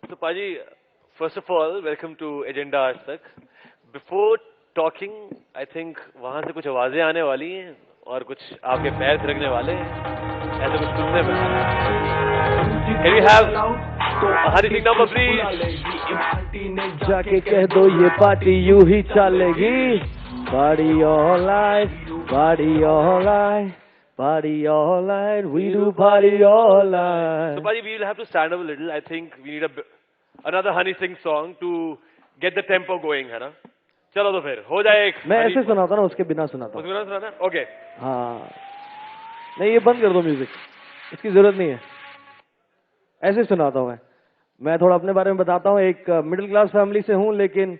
So Paji, first of all, welcome to Agenda आज तक. Before talking, I think वहाँ से कुछ आवाजें आने वाली हैं और कुछ आपके पैर थिरकने वाले हैं. ऐसा कुछ सुनने में. Can we have Hari Singh number please? जाके कह दो ये पार्टी यूं ही चलेगी. Party all night, party all night, party all night, we do party all night. So Paji, we will have to stand up a little. I think we need another Honey Singh song to get the tempo going, है ना? चलो तो फिर हो जाए एक. मैं ऐसे सुनाता ना, उसके बिना सुनाता. उसके बिना सुनाना? Okay. हाँ. नहीं, ये बंद कर दो म्यूजिक. इसकी जरूरत नहीं है. ऐसे सुनाता हूँ मैं थोड़ा अपने बारे में बताता हूँ. एक मिडिल क्लास फैमिली से हूँ, लेकिन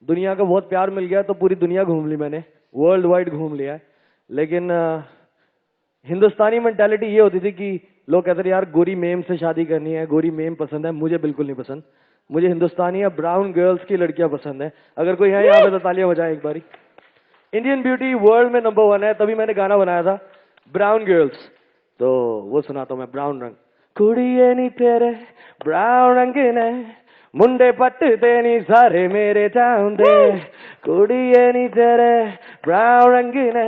दुनिया का बहुत प्यार मिल गया तो पूरी दुनिया घूम ली मैंने. वर्ल्ड वाइड घूम लिया है. लेकिन हिंदुस्तानी मेंटालिटी ये होती थी कि लोग कहते थे यार गोरी मेम से शादी करनी है, गोरी मेम पसंद है. मुझे बिल्कुल नहीं पसंद. मुझे हिंदुस्तानी या ब्राउन गर्ल्स की लड़कियां पसंद है. अगर कोई है यहाँ पे तो तालियां बजाएं एक बारी. इंडियन ब्यूटी वर्ल्ड में नंबर 1 है, तभी मैंने गाना बनाया था ब्राउन गर्ल्स. तो वो सुनाता हूँ मैं. ब्राउन रंग कुड़िए नी तेरे ब्राउन रंग ने मुंडे पट्टते नी सारे मेरे चांदे. कुड़िए नी तेरे ब्राउन रंग ने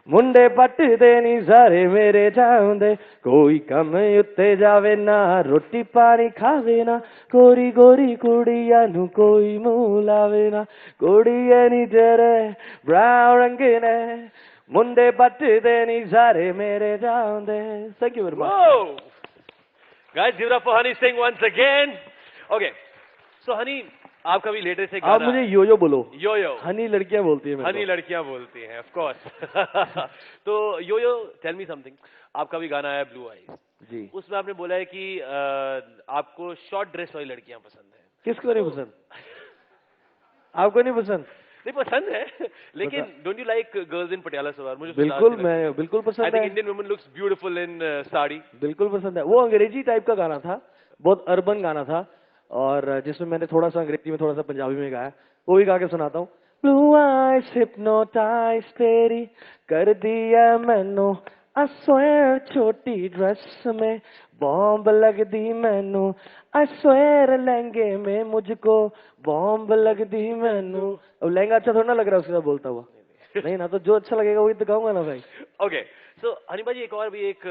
मुंडे पट्टते नी सारे मेरे चांदे. कोई कम उत्ते जावे ना, रोटी पानी खावे ना, गोरी गोरी कुड़िया नू कोई मुंह लावे ना. कुड़िए नी तेरे ब्राउन रंग ने मुंडे पट्टते नी सारे मेरे Chande. Thank you very much. Whoa! Guys, give it up for Honey Singh once again. Okay. So Honey, आपका भी लेटेस्ट एक गाना. आप मुझे यो यो बोलो. यो यो. हनी लड़कियां बोलती है. हनी लड़कियां बोलती हैं, of course. तो यो यो, tell me something. आपका भी गाना है ब्लू आईज जी. उसमें आपने बोला है कि आपको शॉर्ट ड्रेस वाली लड़कियां पसंद है. किसको नहीं पसंद? आपको नहीं पसंद? नहीं पसंद है, लेकिन don't you like girls in Patiala salwar? मुझे बिल्कुल, मैं बिल्कुल पसंद है. I think Indian woman looks beautiful in sari. बिल्कुल पसंद है. वो अंग्रेजी टाइप का गाना था, बहुत अर्बन गाना था, और जिसमें मैंने थोड़ा सा अंग्रेजी में थोड़ा सा पंजाबी में गाया. वो भी गा के सुनाता हूँ. ब्लू आइज हिप्नोटाइज तेरी कर दिया मैनू, आई स्वेयर छोटी ड्रेस में बॉम्ब लग दी मैनू, आई स्वेयर लहंगे में मुझको बॉम्ब लग दी मैनू. अब लहंगा अच्छा थोड़ा ना लग रहा है उसके साथ बोलता हुआ. नहीं ना, तो जो अच्छा लगेगा वही तो गाऊंगा ना भाई. ओके. सो हनी भाई, एक और भी एक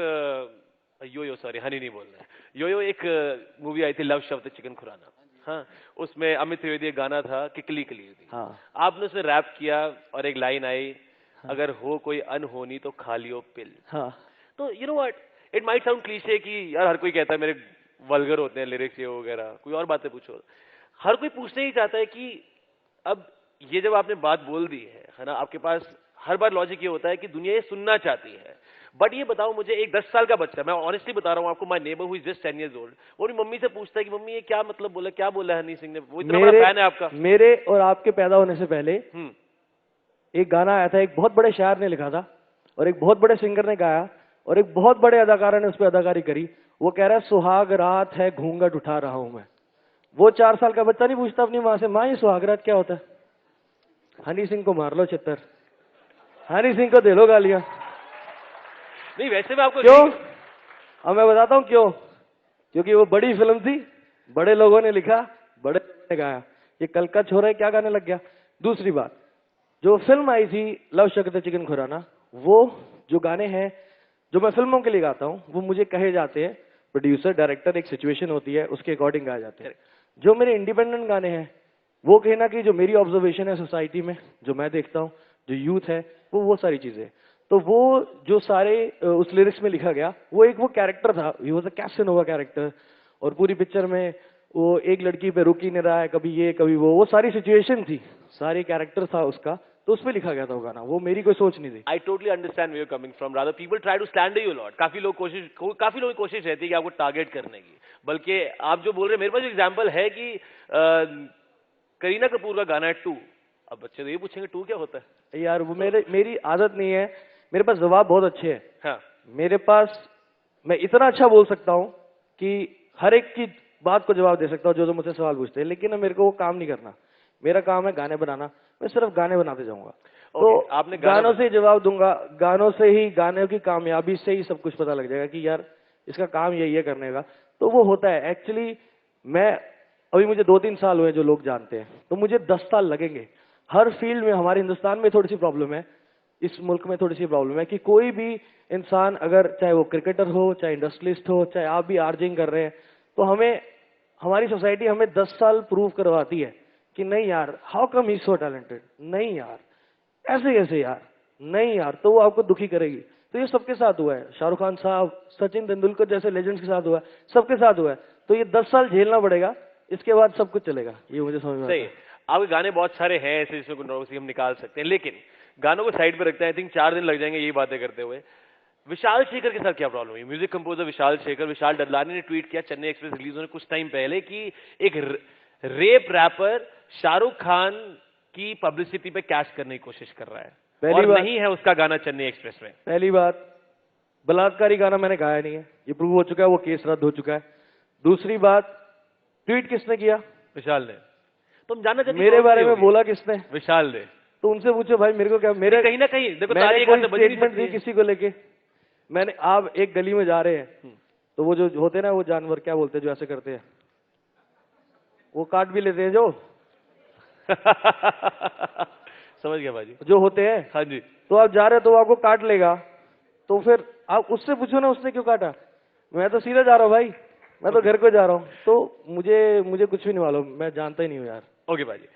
यो यो, सॉरी हनी नहीं बोल रहे. यो यो एक मूवी आई थी, लव शब्द चिकन खुराना. हाँ, उसमें अमित त्रिवेदी एक गाना था किकली कली थी. हाँ. आपने उसमें रैप किया और एक लाइन आई, हाँ. अगर हो कोई अनहोनी तो खा लियो पिल. हाँ. तो you know what, it might sound cliché कि यार हर कोई कहता है मेरे वल्गर होते हैं लिरिक्स ये वगैरह, कोई और बातें पूछो. हर कोई पूछने ही चाहता है कि अब ये जब आपने बात बोल दी है ना, आपके पास हर बार लॉजिक ये होता है कि दुनिया ये सुनना चाहती है. बट ये बताओ मुझे, एक 10 साल का बच्चा, मैं ऑनेस्टली बता रहा हूँ आपको, my neighbour who is just 10 years old, वो अपनी मम्मी से पूछता है कि मम्मी ये क्या मतलब बोला, क्या बोला हनी सिंह ने. वो इतना बड़ा फैन है आपका. मेरे और आपके पैदा होने से पहले एक गाना आया था, एक बहुत बड़े शायर ने लिखा था और एक बहुत बड़े सिंगर ने गाया और एक बहुत बड़े अदाकारा ने उस पर अदाकारी करी. वो कह रहा है सुहाग रात है घूंघट उठा रहा हूं मैं. वो 4 साल का बच्चा नहीं पूछता अपनी माँ से, माँ ये सुहाग रात क्या होता है? हनी सिंह को मार लो चित्तर, हनी सिंह को दे लो गालियां. नहीं वैसे मैं आपको क्यों? अब मैं बताता हूं क्यों. क्योंकि वो बड़ी फिल्म थी, बड़े लोगों ने लिखा, बड़े लोगों ने गाया. ये कल का छोरा है क्या गाने लग गया. दूसरी बात, जो फिल्म आई थी लव शक्ल चिकन खुराना, वो जो गाने हैं जो मैं फिल्मों के लिए गाता हूं, वो मुझे कहे जाते हैं प्रोड्यूसर डायरेक्टर, एक सिचुएशन होती है उसके अकॉर्डिंग गाए जाते हैं. जो मेरे इंडिपेंडेंट गाने हैं वो कहना कि जो मेरी ऑब्जर्वेशन है सोसाइटी में, जो मैं देखता हूँ, जो यूथ है, वो सारी चीजें. तो वो जो सारे उस लिरिक्स में लिखा गया, वो एक वो कैरेक्टर था, he was a Casanova character. और पूरी पिक्चर में वो एक लड़की पे रुक ही नहीं रहा है, कभी ये कभी वो सारी सिचुएशन थी, सारी कैरेक्टर था उसका, तो उसमें लिखा गया था वो गाना. वो मेरी कोई सोच नहीं थी. I totally understand where you coming from. Rather people try to stand you lot. काफी लोगों की कोशिश रहती है कि आपको टारगेट करने की. बल्कि आप जो बोल रहे हैं, मेरे पास एग्जाम्पल है कि करीना कपूर का गाना है 2. अब बच्चे तो ये पूछेंगे 2 क्या होता है यार. वो मेरी आदत नहीं है. मेरे पास जवाब बहुत अच्छे हैं. हाँ. मेरे पास, मैं इतना अच्छा बोल सकता हूँ कि हर एक की बात को जवाब दे सकता हूँ जो मुझसे सवाल पूछते हैं. लेकिन मेरे को वो काम नहीं करना. मेरा काम है गाने बनाना. मैं सिर्फ गाने बनाते जाऊंगा। तो आपने गानों से जवाब दूंगा, गानों से ही, गानों की कामयाबी से ही सब कुछ पता लग जाएगा कि यार इसका काम यही है करने का। तो वो होता है एक्चुअली। मैं अभी, मुझे 2-3 साल हुए जो लोग जानते हैं, तो मुझे 10 साल लगेंगे। हर फील्ड में हमारे हिंदुस्तान में थोड़ी सी प्रॉब्लम है, इस मुल्क में थोड़ी सी प्रॉब्लम है कि कोई भी इंसान, अगर चाहे वो क्रिकेटर हो, चाहे इंडस्ट्रियलिस्ट हो, चाहे आप भी आर्जिंग कर रहे हैं, तो हमें, हमारी सोसाइटी हमें 10 साल प्रूव करवाती है कि नहीं यार, how come he so talented, नहीं यार ऐसे कैसे यार, नहीं यार, तो वो आपको दुखी करेगी। तो ये सबके साथ हुआ है, शाहरुख खान साहब, सचिन तेंदुलकर जैसे लेजेंड्स के साथ हुआ है, सबके साथ हुआ है। तो ये 10 साल झेलना पड़ेगा, इसके बाद सब कुछ चलेगा, ये मुझे समझ में आता है। आपके गाने बहुत सारे हैं ऐसे जिसमें कंट्रोवर्सी हम निकाल सकते हैं, लेकिन गानों को साइड पे रखते हैं। आई थिंक 4 दिन लग जाएंगे यही बातें करते हुए। विशाल शेखर के साथ क्या प्रॉब्लम हुई? म्यूजिक कंपोजर विशाल शेखर, विशाल डडलानी ने ट्वीट किया चेन्नई एक्सप्रेस रिलीज होने कुछ टाइम पहले कि एक रेप रैपर शाहरुख खान की पब्लिसिटी पे कैश करने की कोशिश कर रहा है, और नहीं है उसका गाना चेन्नई एक्सप्रेस में। पहली बात, बलात्कारी गाना मैंने गाया नहीं है, ये प्रूव हो चुका है, वो केस रद्द हो चुका है। दूसरी बात, ट्वीट किसने किया? विशाल ने। तुम जानना चाहते मेरे बारे में बोला किसने? विशाल ने। तो उनसे पूछो भाई, मेरे को क्या, मेरे कहीं ना कहीं देखो, मैंने कोई स्टेटमेंट दी किसी को लेके? मैंने, आप एक गली में जा रहे हैं तो वो जो होते हैं ना, वो जानवर क्या बोलते हैं जो ऐसे करते हैं, वो काट भी लेते हैं जो समझ गया भाजी, जो होते हैं। हाँ जी। तो आप जा रहे हो तो आपको काट लेगा, तो फिर आप उससे पूछो ना उसने क्यों काटा। मैं तो सीधा जा रहा हूँ भाई, मैं तो घर को जा रहा हूँ, तो मुझे कुछ भी नहीं मालूम, मैं जानता ही नहीं हूँ यार। ओके भाजी।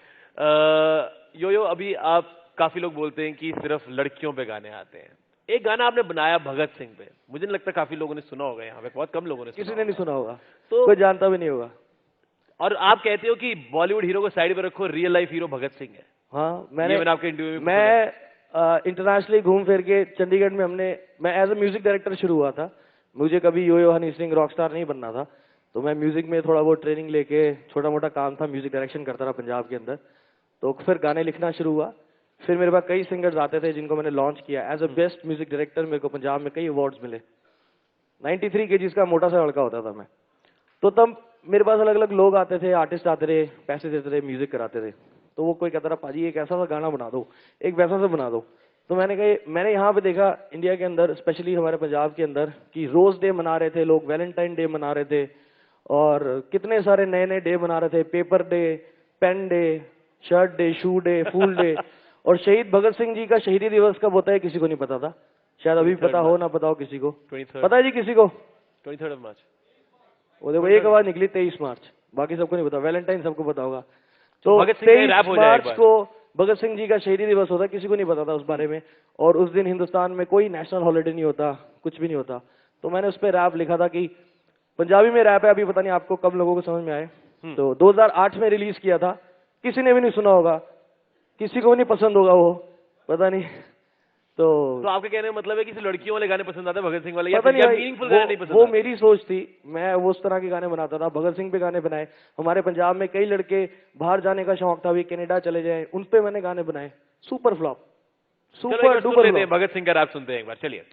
यो अभी आप, काफी लोग बोलते हैं कि सिर्फ लड़कियों पे गाने आते हैं। एक गाना आपने बनाया भगत सिंह पे, मुझे नहीं लगता काफी लोगों ने सुना होगा, यहाँ पे बहुत कम लोगों ने, किसी ने नहीं सुना होगा, तो कोई जानता भी नहीं होगा। और आप कहते हो कि बॉलीवुड हीरो को साइड पे रखो, real life hero Bhagat Singh है। हाँ, मैंने आपके इंटरव्यू में, मैं इंटरनेशनली घूम फिर के चंडीगढ़ में, मैं एज ए म्यूजिक डायरेक्टर शुरू हुआ था। मुझे कभी यो हनी सिंह रॉकस्टार नहीं बनना था, तो मैं म्यूजिक में थोड़ा बहुत ट्रेनिंग लेके, छोटा मोटा काम था, म्यूजिक डायरेक्शन करता रहा पंजाब के अंदर। तो फिर गाने लिखना शुरू हुआ। फिर मेरे पास कई सिंगर्स आते थे जिनको मैंने लॉन्च किया as a best music director. मेरे को पंजाब में कई अवार्ड्स मिले। 93 kg का मोटा सा लड़का होता था मैं। तो तब मेरे पास अलग अलग लोग आते थे, आर्टिस्ट आते थे, पैसे देते थे, म्यूजिक कराते थे। तो वो कोई कहता था पाजी एक ऐसा सा गाना बना दो, एक वैसा सा बना दो। तो मैंने यहाँ पे देखा इंडिया के अंदर, स्पेशली हमारे पंजाब के अंदर, कि रोज डे मना रहे थे लोग, वैलेंटाइन डे मना रहे थे, और कितने सारे नए नए डे मना रहे थे, paper day, pen day, shirt day, shoe day, फूल डे। और शहीद भगत सिंह जी का शहीदी दिवस कब होता है किसी को नहीं पता था, शायद अभी पता हो ना पता हो किसी को। पता है जी किसी को? 23 मार्च। वो देखो एक आवाज निकली 23 मार्च, बाकी सबको नहीं पता। वैलेंटाइन सबको पता होगा। तो भगत सिंह 23 मार्च को भगत सिंह जी का शहीदी दिवस होता है, किसी को नहीं पता था उस बारे में। और उस दिन हिंदुस्तान में कोई नेशनल हॉलिडे नहीं होता, कुछ भी नहीं होता। तो मैंने उस पर रैप लिखा था कि पंजाबी में रैप है, अभी पता नहीं आपको कब लोगों को समझ में आए। तो 2008 में रिलीज किया था, किसी ने भी नहीं सुना होगा, किसी को भी नहीं पसंद होगा वो, पता नहीं। तो आपके कहने का मतलब है कि लड़कियों वाले गाने पसंद आते हैं, भगत सिंह वाले, या मीनिंगफुल गाने नहीं पसंद? वो मेरी सोच थी, मैं वो उस तरह के गाने बनाता था, भगत सिंह पे गाने बनाए। हमारे पंजाब में कई लड़के बाहर जाने का शौक था, भी कनाडा चले जाए, उन पे मैंने गाने बनाए। Super flop, super duper. Bhagat Singh का रैप सुनते हैं एक बार, चलिए।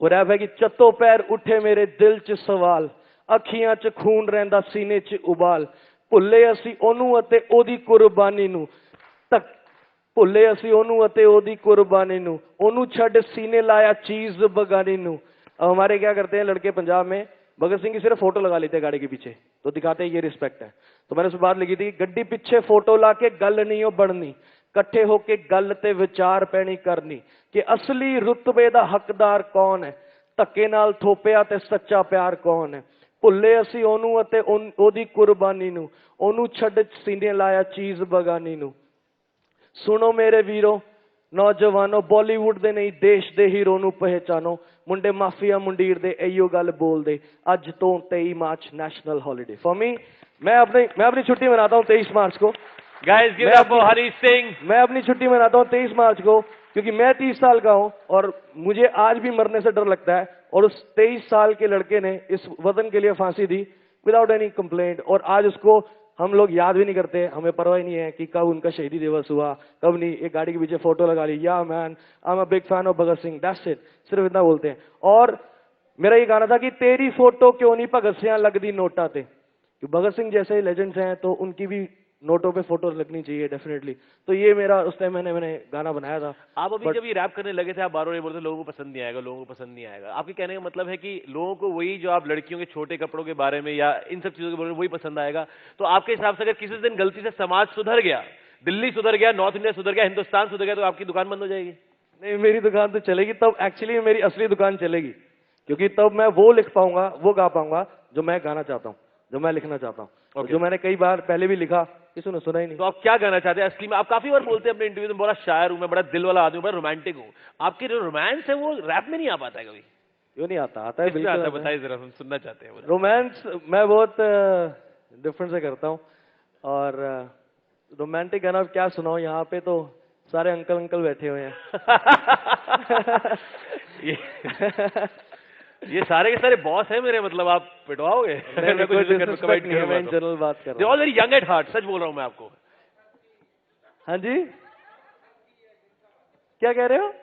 वो रैप है कि चत्तो पैर उठे मेरे दिल च सवाल, अखियां च खून रहिंदा सीने च उबाल, भुल्ले असी ओनू अते ओदी कुर्बानी नू, तक भुल्ले असी ओनू अते ओदी कुर्बानी नू, ओनू छड़ सीने लाया चीज बगानी नू। अब हमारे क्या करते हैं लड़के पंजाब में, भगत सिंह की सिर्फ फोटो लगा लेते हैं गाड़ी के पीछे, तो दिखाते हैं ये रिस्पेक्ट है। तो मैंने उस बात लिखी थी, गड्डी पीछे फोटो ला के गल नहीं हो बढ़नी, कट्ठे होके गल ते विचार पैनी करनी, कि असली रुतबे दा हकदार कौन है, धक्के नाल थोपिया ते सच्चा प्यार कौन है, भुल्ले असी ओनू अते ओदी कुर्बानी नू, ओनू छड़ सीने लाया चीज बगानी नू। सुनो मेरे वीरो नौजवानों, बॉलीवुड दे नहीं देश दे हीरो नू पहचानो, मुंडे माफिया मुंडीर दे इयो गल बोल दे, अज तो 23 मार्च नेशनल हॉलीडे फॉर मी। मैं अपनी छुट्टी मनाता हूँ 23 मार्च को। Guys give it up for Honey Singh. मैं अपनी छुट्टी मनाता हूँ 23 मार्च को, क्योंकि मैं 30 साल का हूँ और मुझे आज भी मरने से डर लगता है। और उस 23 साल के लड़के ने इस वतन के लिए फांसी दी विदाउट एनी कंप्लेंट, और आज उसको हम लोग याद भी नहीं करते, हमें परवाह नहीं है कि कब उनका शहीदी दिवस हुआ, कब नहीं। एक गाड़ी के पीछे फोटो लगा ली, या man I am a big fan of Bhagat Singh, that's it, सिर्फ इतना बोलते हैं। और मेरा ये गाना था कि तेरी फोटो क्यों नहीं भगत सिंह लगदी नोटा ते, भगत सिंह जैसे लेजेंड्स हैं तो उनकी भी नोटों पे फोटो लगनी चाहिए डेफिनेटली। तो ये मेरा उस टाइम मैंने गाना बनाया था। आप अभी But- जब ये रैप करने लगे थे, आप बार बार ये बोलते थे लोगों को पसंद नहीं आएगा, लोगों को पसंद नहीं आएगा। आपके कहने का मतलब है कि लोगों को वही जो आप लड़कियों के छोटे कपड़ों के बारे में या इन सब चीजों के बारे में वही पसंद आएगा। तो आपके हिसाब से अगर किसी दिन गलती से समाज सुधर गया, दिल्ली सुधर गया, नॉर्थ इंडिया सुधर गया, हिंदुस्तान सुधर गया, तो आपकी दुकान बंद हो जाएगी? नहीं, मेरी दुकान तो चलेगी, तब एक्चुअली मेरी असली दुकान चलेगी, क्योंकि तब मैं वो लिख पाऊंगा, वो गा पाऊंगा जो मैं गाना चाहता हूँ, जो मैं लिखना चाहता हूँ। Okay. जो मैंने कई बार पहले भी लिखा, किसी ने सुना ही नहीं। तो आप क्या गाना चाहते हैं असली में? आप काफी बार बोलते हैं अपने इंटरव्यू में, बड़ा शायर हूं मैं, बड़ा दिल वाला आदमी हूं, बड़ा रोमांटिक हूं। आपके जो रोमांस है वो रैप में नहीं आ पाता है कभी? क्यों नहीं आता? आता है, किसमें बिल्कुल आता है? आता है। बताइए जरा, हम सुनना चाहते हैं। रोमांस मैं बहुत डिफरेंट से करता हूँ, और रोमांटिक गाना क्या सुनाऊं? यहाँ पे तो सारे अंकल अंकल बैठे हुए हैं। ये सारे के सारे बॉस हैं मेरे, मतलब आप पिटवाओगे? मैं कोई disrespect नहीं है, मैं इन जनरल बात कर दे रहा ऑल हूँ। वेरी यंग एट हार्ट, सच बोल रहा हूं मैं आपको। हाँ जी, क्या कह रहे हो?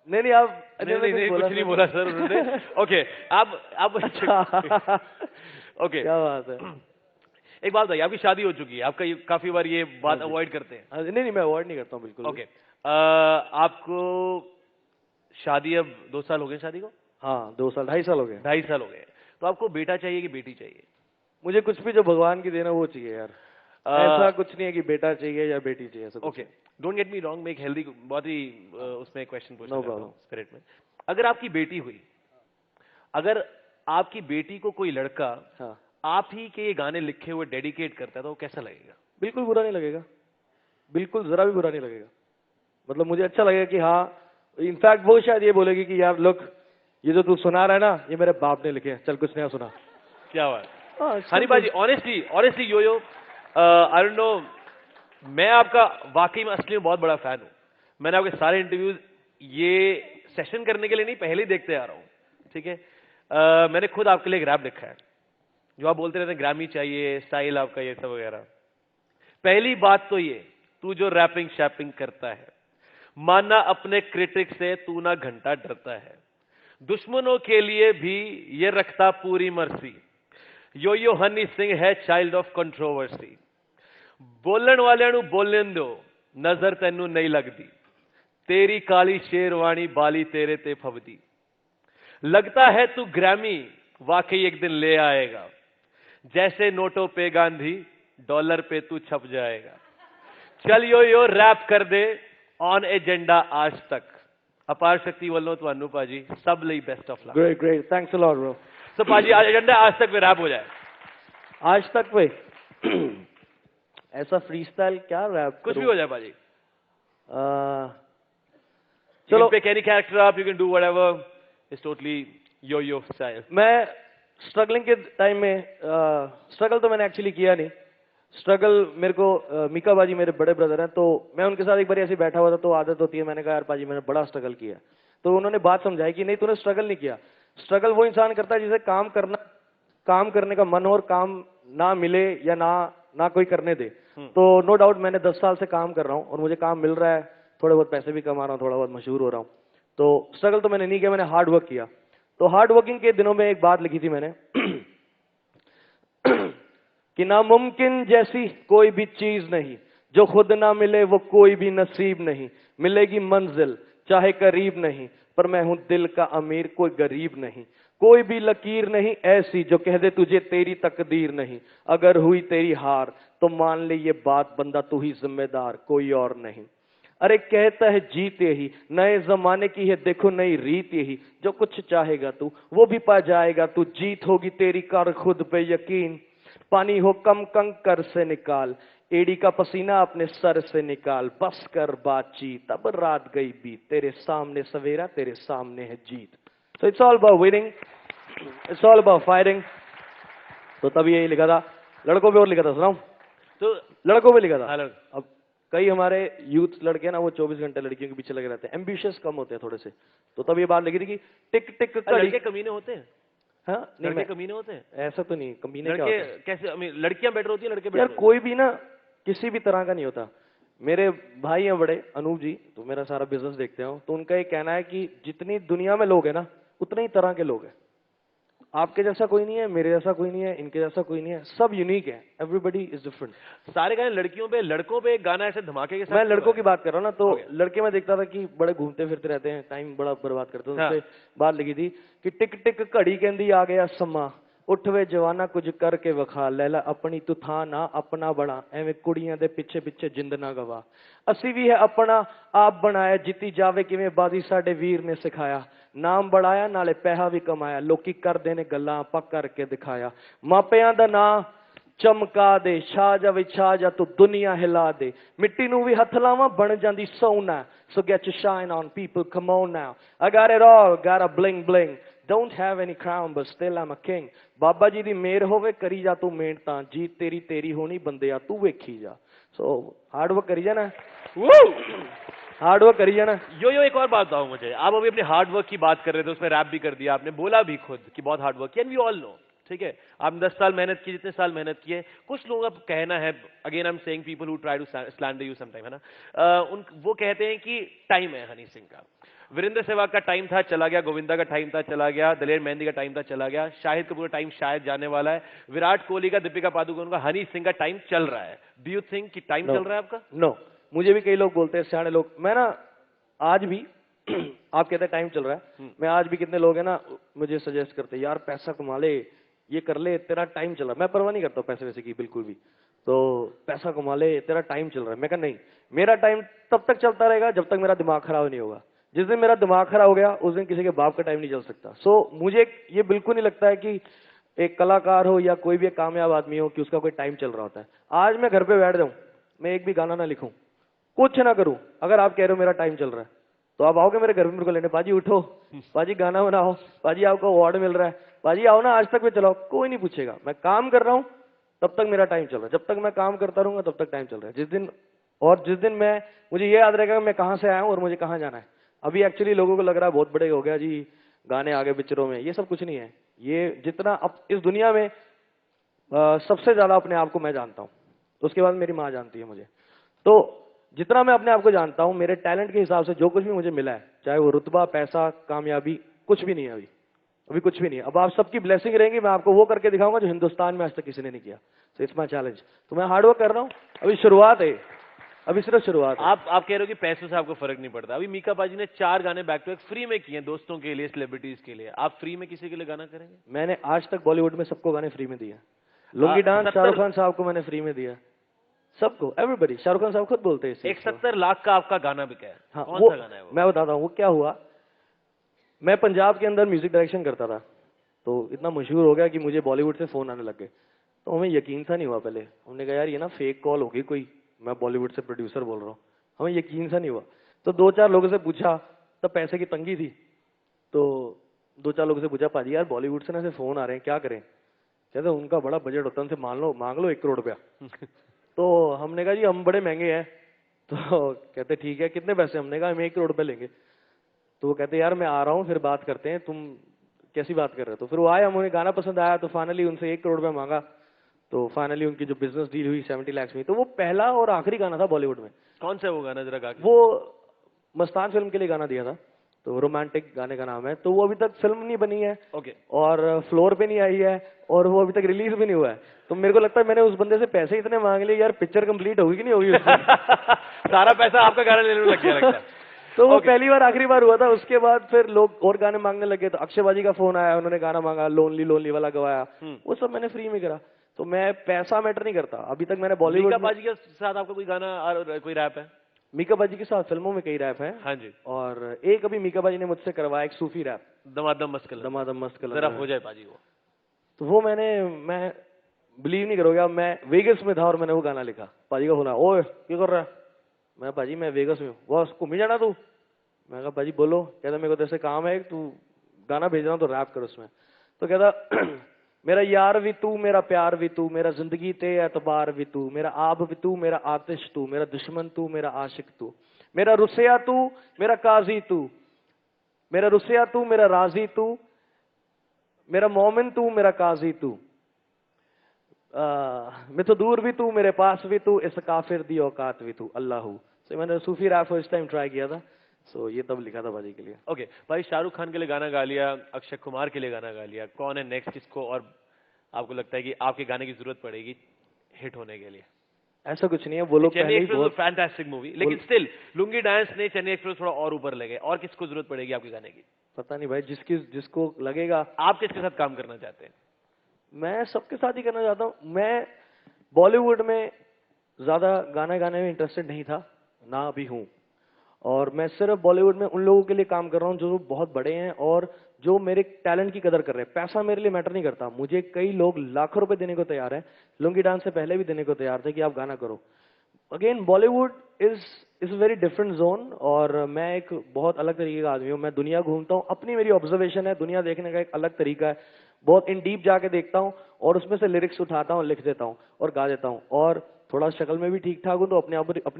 नहीं, आप नहीं, कुछ नहीं बोला सर उन्होंने। ओके, आप ओके, क्या बात है। एक बात बताइए, आपकी शादी हो चुकी है, आपका काफी बार ये बात अवॉइड करते हैं। नहीं, मैं अवॉइड नहीं करता हूँ बिल्कुल। ओके, आपको शादी अब 2 साल हो गए शादी को? हाँ, 2 साल 2.5 साल हो गए। 2.5 साल हो गए। तो आपको बेटा चाहिए कि बेटी चाहिए? मुझे कुछ भी जो भगवान की देना वो चाहिए यार। ऐसा कुछ नहीं है कि बेटा चाहिए या बेटी चाहिए, ऐसा कुछ okay, don't get me wrong, मैं एक हेल्दी, बहुत ही उसमें क्वेश्चन पूछना No चाहता हूं problem. स्पिरिट में। अगर आपकी बेटी हुई, अगर आपकी बेटी को कोई लड़का हाँ, आप ही के ये गाने लिखे हुए डेडिकेट करता है, तो वो कैसा लगेगा? बिल्कुल बुरा नहीं लगेगा, बिल्कुल जरा भी बुरा नहीं लगेगा। मतलब मुझे अच्छा लगेगा कि हाँ, इनफैक्ट वो शायद ये बोलेगी कि यार लुक, ये जो तू सुना रहा है ना, ये मेरे बाप ने लिखे हैं, चल कुछ नया सुना। क्या बात। हाँ, हनी बाजी, honestly yo I don't know, मैं आपका वाकई में असली में बहुत बड़ा फैन हूं। मैंने आपके सारे इंटरव्यूज ये सेशन करने के लिए नहीं, पहले ही देखते आ रहा हूं, ठीक है। मैंने खुद आपके लिए एक रैप लिखा है, जो आप बोलते रहते हैं ग्रामी चाहिए, स्टाइल आपका ये सब वगैरह। पहली बात तो ये, तू जो रैपिंग शैपिंग करता है, माना अपने क्रिटिक से तू ना घंटा डरता है, दुश्मनों के लिए भी ये रखता पूरी मर्सी, यो हनी सिंह है चाइल्ड ऑफ कंट्रोवर्सी, बोलन वाले नु बोलन दो, नजर तेनू नहीं लगती, तेरी काली शेरवानी बाली तेरे ते फबदी, लगता है तू ग्रैमी वाकई एक दिन ले आएगा, जैसे नोटों पे गांधी डॉलर पे तू छप जाएगा, चल यो रैप कर दे ऑन एजेंडा आज तक। अपार शक्ति वालों ਤੁਹਾਨੂੰ पाजी सब ਲਈ best of luck. Great, thanks a lot bro. तो पाजी एजेंडा आज तक में रैप हो जाए। आज तक पे ऐसा फ्रीस्टाइल क्या रैप कुछ भी हो जाए पाजी। चलो, pick any character up, you can do whatever, it's totally yo style। मैं स्ट्रगलिंग के टाइम में, स्ट्रगल तो मैंने एक्चुअली किया नहीं। स्ट्रगल मेरे को मीका बाजी मेरे बड़े ब्रदर हैं, तो मैं उनके साथ एक बार ऐसे बैठा हुआ था, तो आदत होती है, मैंने कहा यार पाजी मैंने बड़ा स्ट्रगल किया। तो उन्होंने बात समझाई कि नहीं, तूने स्ट्रगल नहीं किया, स्ट्रगल वो इंसान करता है जिसे काम करने का मन हो और काम ना मिले या ना कोई करने दे। तो नो डाउट मैंने 10 साल से काम कर रहा हूँ और मुझे काम मिल रहा है, थोड़े बहुत पैसे भी कमा रहा हूँ, थोड़ा बहुत मशहूर हो रहा हूँ। तो स्ट्रगल तो मैंने नहीं किया, मैंने हार्ड वर्क किया। तो हार्ड वर्किंग के दिनों में एक बात लिखी थी मैंने कि नामुमकिन जैसी कोई भी चीज नहीं, जो खुद ना मिले वो कोई भी नसीब नहीं, मिलेगी मंजिल चाहे करीब नहीं, पर मैं हूं दिल का अमीर कोई गरीब नहीं, कोई भी लकीर नहीं ऐसी जो कह दे तुझे तेरी तकदीर नहीं, अगर हुई तेरी हार तो मान ले ये बात बंदा तू ही जिम्मेदार कोई और नहीं। अरे कहता है जीत यही, नए जमाने की है देखो नई रीत यही, जो कुछ चाहेगा तू वो भी पा जाएगा तू, जीत होगी तेरी कर खुद पे यकीन, पानी हो कम कंकर से निकाल, एड़ी का पसीना अपने सर से निकाल, बस कर बातचीत अब रात गई बीत, तेरे सामने सवेरा तेरे सामने है जीत। So it's all about winning, it's all about fighting। तो तब यही लिखा था, लड़कों पे और लिखा था, सुनाऊं? तो लड़कों पे लिखा था। हाँ, अब कई हमारे यूथ लड़के ना वो 24 घंटे लड़कियों के पीछे लगे रहते हैं, एम्बिशियस कम होते हैं थोड़े से। तो तब ये बात लिखी थी कि टिक टिक घड़ी। लड़के कमीने होते हैं? हाँ, नहीं लड़के कमीने होते हैं? ऐसा तो नहीं, कमीने क्या लड़के होता है? कैसे, लड़कियां बेटर होती है, लड़के यार बेटर? कोई भी ना किसी भी तरह का नहीं होता। मेरे भाई हैं बड़े, अनूप जी, तो मेरा सारा बिजनेस देखते हो, तो उनका ये कहना है कि जितनी दुनिया में लोग हैं ना, उतने ही तरह के लोग हैं। आपके जैसा कोई नहीं है, मेरे जैसा कोई नहीं है, इनके जैसा कोई नहीं है, सब यूनिक है, एवरीबडी इज डिफरेंट। सारे गाने लड़कियों पे, लड़कों पे एक गाना ऐसे धमाके के साथ। मैं लड़कों की बात कर रहा हूँ ना, तो लड़के मैं देखता था कि बड़े घूमते फिरते रहते हैं, टाइम बड़ा बर्बाद करते हैं। उसपे बात लिखी थी कि टिक टिक घड़ी कहती आ गया समा, उठ वे जवाना कुछ करके विखा, लैला अपनी तू था ना अपना बना, एवं कुड़ियां दे पिछे पिछे जिंद ना गवा। असी भी है अपना आप बनाया, जीती जावे किवें बाजी साडे वीर ने सिखाया, नाम बढ़ाया नाले पैसा भी कमाया, लोकी करदे ने गल्लां आपां करके दिखाया, मापियां दा नां चमका दे, छा जा वे छा जा तू दुनिया हिला दे, मिट्टी नूं भी हथ लावां बन जांदी सोना, so get your shine on people, come on now, I got it all, got a bling bling, don't have any crown but still I'm a king, बाबा जी दी मेहर होवे करी जा तू मेहनतां, जीत तेरी तेरी होनी बंदेया तू वेखी जा। so हार्ड वर्क करी जाना, हार्ड वर्क करी जाना। यो एक और बात बताओ मुझे, आप अभी अपने हार्ड वर्क की बात कर रहे थे, उसमें रैप भी कर दिया आपने, बोला भी खुद कि बहुत हार्ड वर्क किया, एंड वी ऑल नो, ठीक है, आपने 10 साल मेहनत की, जितने साल मेहनत किए, कुछ लोगों का कहना है, again I am saying people who try to slander you sometime, है ना, वो कहते हैं कि टाइम है हनी सिंह का, वीरेंद्र सहवाग का टाइम था चला गया, गोविंदा का टाइम था चला गया, दलेर मेहंदी का टाइम था चला गया, शाहिद कपूर का टाइम शायद जाने वाला है, विराट कोहली का, दीपिका पादुकोण का, हनी सिंह का टाइम चल रहा है। डू यू थिंक कि टाइम चल रहा है आपका? नो, मुझे भी कई लोग बोलते हैं, सियाने लोग, मैं ना आज भी आप कहते हैं टाइम चल रहा है, मैं आज भी कितने लोग हैं ना मुझे सजेस्ट करते हैं, यार पैसा कमा ले, ये कर ले, तेरा टाइम चल रहा है। मैं परवाह नहीं करता पैसे वैसे की बिल्कुल भी, तो पैसा कमा ले, तेरा टाइम चल रहा है। मैं कहा नहीं, मेरा टाइम तब तक चलता रहेगा जब तक मेरा दिमाग खराब नहीं होगा। जिस दिन मेरा दिमाग खराब हो गया उस दिन किसी के बाप का टाइम नहीं चल सकता। सो मुझे ये बिल्कुल नहीं लगता है कि एक कलाकार हो या कोई भी एक कामयाब आदमी हो कि उसका कोई टाइम चल रहा होता है। आज मैं घर पे बैठ जाऊं, मैं एक भी गाना ना लिखूं, कुछ ना करूं, अगर आप कह रहे हो मेरा टाइम चल रहा है तो आप आओगे मेरे घर में मेरे को लेने, पाजी उठो, पाजी गाना बनाओ, पाजी आपको अवार्ड मिल रहा है, पाजी आओ ना आज तक में चलाओ, कोई नहीं पूछेगा। मैं काम कर रहा हूं तब तक मेरा टाइम चल रहा है, जब तक मैं काम करता रहूंगा तब तक टाइम चल रहा है। जिस दिन मैं, मुझे ये याद रहेगा मैं कहां से आया हूं और मुझे कहां जाना है। अभी एक्चुअली लोगों को लग रहा है बहुत बड़े हो गया जी, गाने आगे पिक्चरों में, ये सब कुछ नहीं है। ये जितना अब इस दुनिया में सबसे ज्यादा अपने आप को मैं जानता हूं, उसके बाद मेरी माँ जानती है मुझे। तो जितना मैं अपने आप को जानता हूं, मेरे टैलेंट के हिसाब से जो कुछ भी मुझे मिला है, चाहे वो रुतबा, पैसा, कामयाबी, कुछ भी नहीं है अभी कुछ भी नहीं है। अब आप सबकी ब्लेसिंग रहेंगी, मैं आपको वो करके दिखाऊंगा जो हिंदुस्तान में आज तक किसी ने नहीं किया। So it's my challenge. तो मैं हार्डवर्क कर रहा हूं, अभी शुरुआत है, अभी सिर्फ शुरुआत है। आप कह रहे हो कि पैसों से आपको फर्क नहीं पड़ता। अभी मीका पाजी ने 4 गाने बैक टू बैक फ्री में किए, दोस्तों के लिए, सेलिब्रिटीज के लिए। आप फ्री में किसी के लिए गाना करेंगे? मैंने आज तक बॉलीवुड में सबको गाने फ्री में दिया। लुंगी डांस शाहरुख खान साहब को मैंने फ्री में दिया, सबको, एवरीबडी। शाहरुख खान साहब खुद बोलते हैं 70 लाख का आपका गाना बिका है। हाँ, कौन सा गाना है वो? मैं बताता हूँ वो क्या हुआ। मैं पंजाब के अंदर म्यूजिक डायरेक्शन करता था, तो इतना मशहूर हो गया कि मुझे बॉलीवुड से फोन आने लग गए। तो हमें यकीन सा नहीं हुआ पहले, हमने कहा यार ये ना फेक कॉल होगी कोई, मैं बॉलीवुड से प्रोड्यूसर बोल रहा हूँ, हमें यकीन सा नहीं हुआ। तो 2-4 लोगों से पूछा, तब पैसे की तंगी थी, तो 2-4 लोगों से पूछा, पाजी यार बॉलीवुड से ना ऐसे फोन आ रहे हैं, क्या करें? कहते उनका बड़ा बजट होता है, उनसे मांग लो 1 करोड़ रुपया। तो हमने कहा जी हम बड़े महंगे हैं। तो कहते ठीक है, कितने पैसे? हमने कहा हम 1 करोड़ रुपए लेंगे। तो वो कहते यार मैं आ रहा हूँ, फिर बात करते हैं, तुम कैसी बात कर रहे हो? तो फिर वो आए, हमें गाना पसंद आया, तो फाइनली उनसे 1 करोड़ रुपया मांगा। तो फाइनली उनकी जो बिजनेस डील हुई 70 लाख में। तो वो पहला और आखिरी गाना था बॉलीवुड में। कौन सा वो गाना जरा गा के? वो मस्तान फिल्म के लिए गाना दिया था, तो रोमांटिक गाने का नाम है। तो वो अभी तक फिल्म नहीं बनी है, ओके, और फ्लोर पे नहीं आई है, और वो अभी तक रिलीज भी नहीं हुआ है। तो मेरे को लगता है मैंने उस बंदे से पैसे इतने मांग लिए, यार पिक्चर कंप्लीट होगी कि नहीं होगी सारा पैसा आपका गाना लेने में लग गया लगता है। तो वो पहली बार आखिरी बार हुआ था। उसके बाद फिर लोग और गाने मांगने लगे, तो अक्षय बाजी का फोन आया, उन्होंने गाना मांगा, लोनली लोनली वाला गवाया, वो सब मैंने फ्री में करा। तो मैं, पैसा मैटर नहीं करता। अभी तक मैंने बॉलीवुड मीका पाजी के साथ आपका कोई गाना, कोई रैप है? मीका बाजी के साथ फिल्मों में कई रैप हैं। हाँ जी। और एक अभी मीका बाजी ने मुझसे करवाया, एक सूफी रैप, दमादम मस्त कलर। दमादम मस्त कलर, जरा हो जाए पाजी वो। तो वो मैं बिलीव नहीं करोगे, मैं वेगस में था और मैंने वो गाना लिखा। पाजी का फोन आया, ओए क्या कर रहा है? मैं पाजी मैं वेगस में हूँ। वो घूमी जाना तू? मैं कहा पाजी बोलो। कहता मेरे को तेरे से काम है, तू गाना भेज रहा हूँ तो रैप कर उसमें। तो कहता मेरा यार भी तू, मेरा प्यार भी तू, मेरा जिंदगी ते एतबार भी तू, मेरा आब भी तू, मेरा आतिश तू, मेरा दुश्मन तू, मेरा आशिक तू, मेरा रुसिया तू, मेरा काजी तू, मेरा रुसिया तू, मेरा राजी तू, मेरा मोमिन तू, मेरा काजी तू, मैं तो दूर भी तू, मेरे पास भी तू, इस काफिर दी औकात भी तू, अल्लाह। तो मैंने सूफी रैप इस टाइम ट्राई किया था। सो ये तब लिखा था भाजी के लिए। ओके भाई, शाहरुख खान के लिए गाना गा लिया, अक्षय कुमार के लिए गाना गा लिया, कौन है नेक्स्ट किसको और आपको लगता है कि आपके गाने की जरूरत पड़ेगी हिट होने के लिए? ऐसा कुछ नहीं है, वो लोग चेन्नई पहले ही एक्सप्रेस बहुत फैंटास्टिक मूवी, लेकिन स्टिल लुंगी डांस ने चेन्नई एक्सप्रेस थोड़ा और ऊपर ले गए, और किसको जरूरत पड़ेगी आपके गाने की? पता नहीं भाई, जिसको लगेगा। आप किसके साथ काम करना चाहते हैं? मैं सबके साथ ही करना चाहता हूँ। मैं बॉलीवुड में ज्यादा गाना गाने में इंटरेस्टेड नहीं था, ना अभी हूँ, और मैं सिर्फ बॉलीवुड में उन लोगों के लिए काम कर रहा हूँ जो बहुत बड़े हैं और जो मेरे टैलेंट की कदर कर रहे हैं। पैसा मेरे लिए मैटर नहीं करता, मुझे कई लोग लाखों रुपए देने को तैयार हैं, लुंगी डांस से पहले भी देने को तैयार थे कि आप गाना करो। Again Bollywood is very different zone, और मैं एक बहुत अलग तरीके का आदमी हूँ। मैं दुनिया घूमता हूँ, अपनी मेरी ऑब्जर्वेशन है, दुनिया देखने का एक अलग तरीका है, बहुत इन डीप जाके देखता हूँ और उसमें से लिरिक्स उठाता हूँ, लिख देता हूँ और गा देता हूँ, और थोड़ा शक्ल में भी ठीक ठाक हूँ तो अपने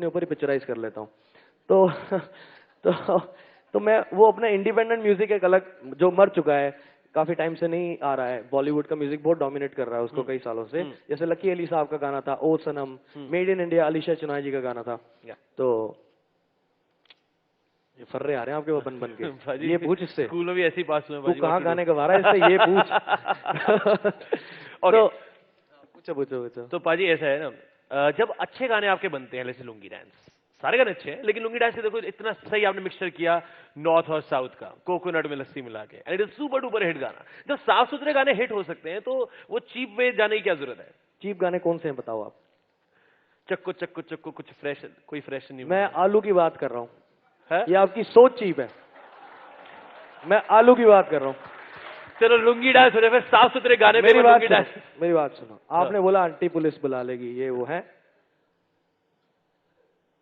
ऊपर ही पिक्चराइज कर लेता हूँ। तो तो मैं वो अपना इंडिपेंडेंट म्यूजिक एक अलग जो मर चुका है, काफी टाइम से नहीं आ रहा है, बॉलीवुड का म्यूजिक बहुत डोमिनेट कर रहा है उसको कई सालों से। जैसे लकी अली साहब का गाना था ओ सनम, मेड इन इंडिया अलीशा चुनाई जी का गाना था। तो ये फर्रे आ रहे हैं आपके वो बन के, ये पूछ इससे स्कूल में भी ऐसी पास हुए, तू कहाँ गाने गवा रहा है, इससे ये पूछ। तो पूछो। तो पाजी ऐसा है ना, जब अच्छे गाने आपके बनते हैं, जैसे लुंगी डांस, सारे गाने अच्छे हैं, लेकिन लुंगी डांस के देखो इतना सही आपने मिक्सचर किया नॉर्थ और साउथ का, कोकोनट में लस्सी मिला के, and it is super duper hit गाना। जब साफ सुथरे गाने हिट हो सकते हैं तो वो चीप में जाने की क्या जरूरत है? चीप गाने कौन से हैं बताओ आप? चक्को चक्को चक्को, कुछ फ्रेश, कोई फ्रेश नहीं। मैं आलू की बात कर रहा हूँ, है? ये आपकी सोच चीप है, मैं आलू की बात कर रहा हूँ। चलो लुंगी डांस हो जाए, फिर साफ सुथरे गाने मेरी में बात सुनो। आपने बोला आंटी पुलिस बुला लेगी, ये वो है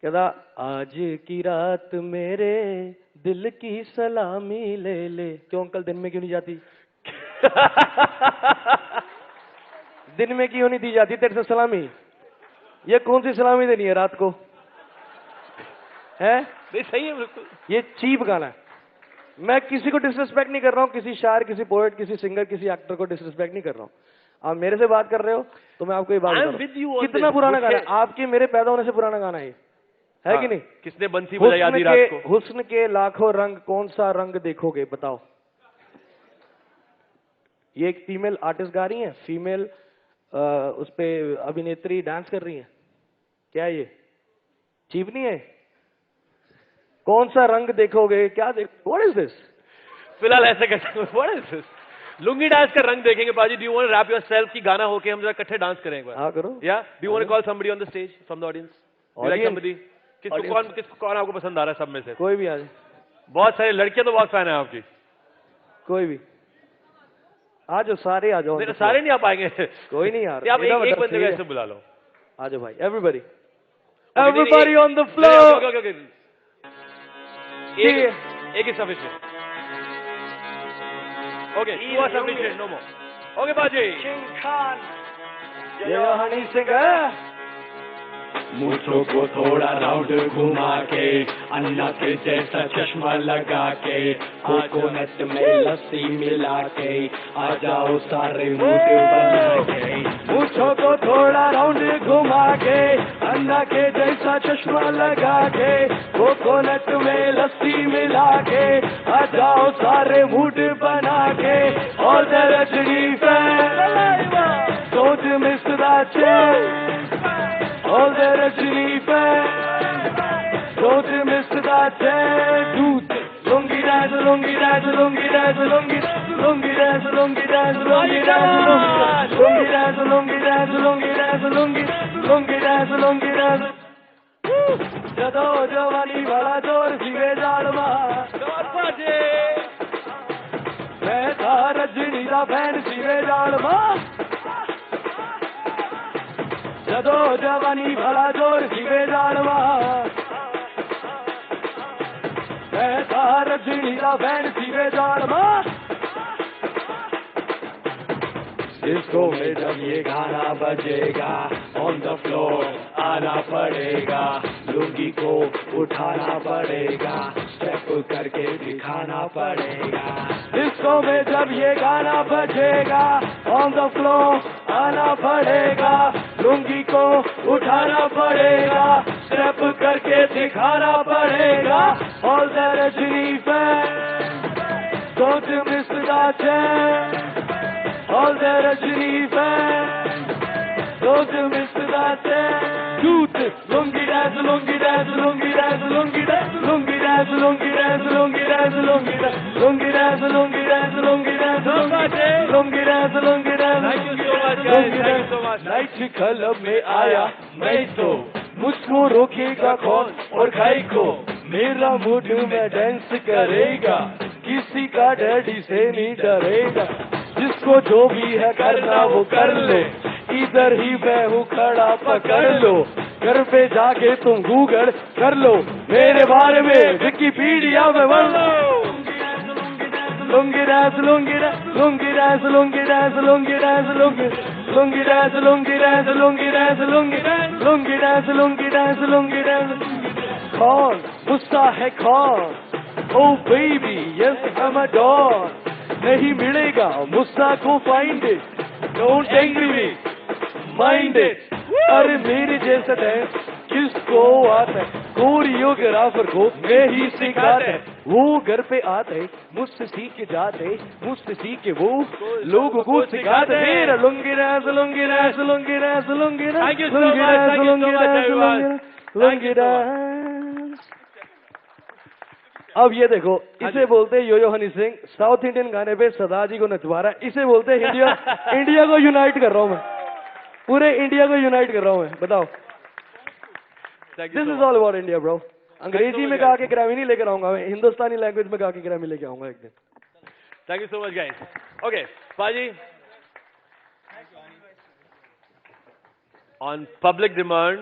कहता आज की रात मेरे दिल की सलामी ले ले। क्यों अंकल, दिन में क्यों नहीं जाती? दिन में क्यों नहीं दी जाती तेरे से सलामी? ये कौन सी सलामी देनी है रात को? है नहीं, सही है बिल्कुल। ये चीप गाना है। मैं किसी को डिसरिस्पेक्ट नहीं कर रहा हूँ, किसी शायर, किसी पोएट, किसी सिंगर, किसी एक्टर को डिसरिस्पेक्ट नहीं कर रहा हूँ। आप मेरे से बात कर रहे हो तो मैं आपको ये बात बता रहा हूं, कितना पुराना गाना है, आपके मेरे पैदा होने से पुराना गाना है कि नहीं? किसने बंसी बजाई आधी रात को? हुस्न के लाखों रंग, कौन सा रंग देखोगे बताओ। ये एक फीमेल आर्टिस्ट गा रही है, फीमेल उस पे अभिनेत्री डांस कर रही है। क्या ये चीप नहीं है? कौन सा रंग देखोगे, क्या व्हाट इज दिस? फिलहाल ऐसे कहते हैं what is this? Lungi dance का रंग देखेंगे बाजी। Do you want to rap yourself की गाना होके हम जरा इकट्ठे डांस करें एक बार? हाँ करो। या do you want to call somebody on the stage from the audience? किसको कौन आपको पसंद आ रहा है सब में से? कोई भी आ जाए। बहुत सारी लड़कियां तो बहुत फैन है आपकी। कोई भी आ जाओ, सारे आ जाओ। सारे नहीं आ पाएंगे। कोई नहीं यार, आप एक बंदे को ऐसे बुला लो। आ जाओ भाई, everybody everybody on the floor. एक ही sufficient. Okay, two are sufficient, no more. Okay बाजी। किंग खान, ये हनी सिंह। मूछों को थोड़ा राउंड घुमा के, अन्ना के जैसा चश्मा लगा के, कोकोनट में लस्सी मिला के, आ जाओ सारे मूड बना के। मूछों को थोड़ा राउंड घुमा के, अन्ना के जैसा चश्मा लगा के, कोकोनट में लस्सी मिला के, आ जाओ सारे मूड बना के। और the Rajni fan, don't miss that chance. All the Rajini fans, don't miss that chance. Lungi dance, lungi dance, lungi dance, lungi dance, lungi dance, lungi dance, lungi dance, lungi dance, lungi dance, lungi dance, lungi dance, lungi dance. जदों जवानी वाला जोर सीवे जालमा, मैं था रजनी दा fan सीवे जालमा। जदों जवानी भला जोर सीवे जालवा, मैं था रजनी दा फैन सीवे जालवा। डिस्को में जब ये गाना बजेगा, ऑन द फ्लोर आना पड़ेगा, लुंगी को उठाना पड़ेगा, स्टेप करके दिखाना पड़ेगा। डिस्को में जब ये गाना बजेगा, ऑन द फ्लोर आना पड़ेगा, लुंगी को उठाना पड़ेगा, स्टेप करके दिखाना पड़ेगा। all the Rajini fans, don't miss the chance. All the Rajini fans, don't miss the chance. Shoot, lungi dance, lungi dance, lungi dance, lungi dance, lungi dance, lungi dance, lungi dance, lungi dance, lungi dance, lungi dance, lungi dance, lungi dance, lungi dance. Thank you so much, guys. Thank you so much. Night club में आया मैं तो मुझको रोकेगा कौन और खाई को मेरा मूड में डांस करेगा किसी का डैडी से नहीं डरेगा जिसको जो भी है करना वो कर ले इधर ही मैं हूँ खड़ा पकड़ लो घर पे जाके तुम गूगल कर लो मेरे बारे में विकिपीडिया में पढ़ लो lungi dance, lungi dance, lungi dance, lungi dance, lungi dance, lungi lungi dance, lungi dance, lungi dance, lungi dance, lungi dance, lungi dance, lungi dance. कौन गुस्सा है कौन? Oh baby, yes I'm a don. नहीं मिलेगा गुस्सा को find it. Don't angry me, mind it. अरे मेरे जैसा डांस किसको आता है? कोरियोग्राफर को मैं ही सिखाता है वो घर पे आते मुझसे सीख के जाते मुझसे सीख के वो लोगों को सिखाते मेरा lungi dance lungi dance lungi dance lungi dance lungi dance lungi dance. अब ये देखो इसे बोलते हैं योयो हनी सिंह साउथ इंडियन गाने पे सदा जी को नचवा रहा है इसे बोलते हैं इंडिया को यूनाइट कर रहा हूँ मैं पूरे इंडिया को यूनाइट कर रहा हूँ मैं बताओ. This is all about India bro. अंग्रेजी में गा के ग्रैमी नहीं लेकर आऊंगा मैं हिंदुस्तानी लैंग्वेज में गा के ग्रैमी लेके आऊंगा एक दिन. Thank you so much guys. Okay पाजी ऑन पब्लिक डिमांड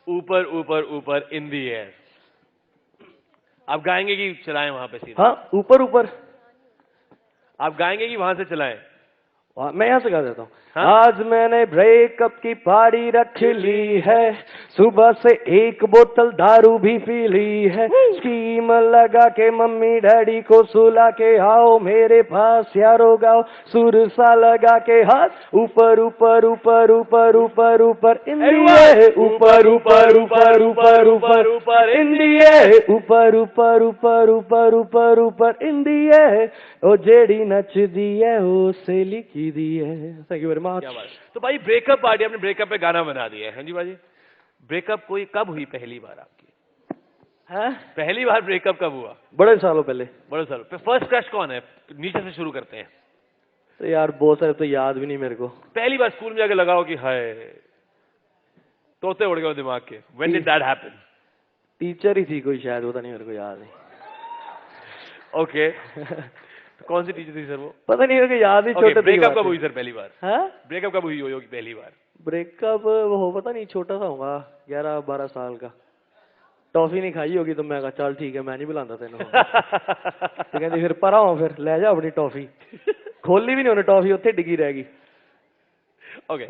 ऊपर ऊपर ऊपर इन दी एयर आप गाएंगे कि चलाएं वहां पे सीधा? हाँ ऊपर ऊपर. आप गाएंगे कि वहां से चलाएं? मैं यहाँ से गा देता हूँ. हाँ? आज मैंने ब्रेकअप की पार्टी रख ली है सुबह से एक बोतल दारू भी पी ली है स्कीम लगा के मम्मी डैडी को सुला के आओ मेरे पास यारो गाओ सुर सा लगा के हाथ ऊपर ऊपर ऊपर ऊपर ऊपर ऊपर इंडिया ऊपर ऊपर ऊपर ऊपर ऊपर ऊपर इंडिया ऊपर ऊपर ऊपर ऊपर ऊपर ऊपर इंडिया ओ जेडी नच दी है ओ से लिखी दी है. Thank you very much. क्या बात. तो भाई ब्रेकअप पार्टी आपने ब्रेकअप पे गाना बना दिया है. हाँ जी बाजी ब्रेकअप कोई कब हुई पहली बार आपकी? हाँ पहली बार ब्रेकअप कब हुआ? बड़े सालों पहले. बड़े सालों. फर्स्ट क्रश कौन है? नीचे से शुरू करते हैं. तो यार बहुत सारे तो याद भी नहीं मेरे को. पहली बार स्कूल में जाके लगाओ कि हाय तोते उड़ गए दिमाग के. When did that happen? Teacher ही थी कोई शायद पता नहीं मेरे को याद नहीं. ओके तो कौन सी टीचर थी सर वो? पता नहीं मेरे को याद नहीं. छोटे ब्रेकअप कब हुई सर पहली बार? हाँ ब्रेकअप कब हुई योयो की पहली बार? ब्रेकअप वो हो पता नहीं छोटा सा होगा 11-12 साल का. टॉफी नहीं खाई होगी तो मैं कहा चल ठीक है मैं नहीं बुलाता तेन. तो कहती फिर पर आओ फिर ले जा अपनी टॉफी. खोली भी नहीं उन्हें टॉफी उत्थे डिगी रहेगी. ओके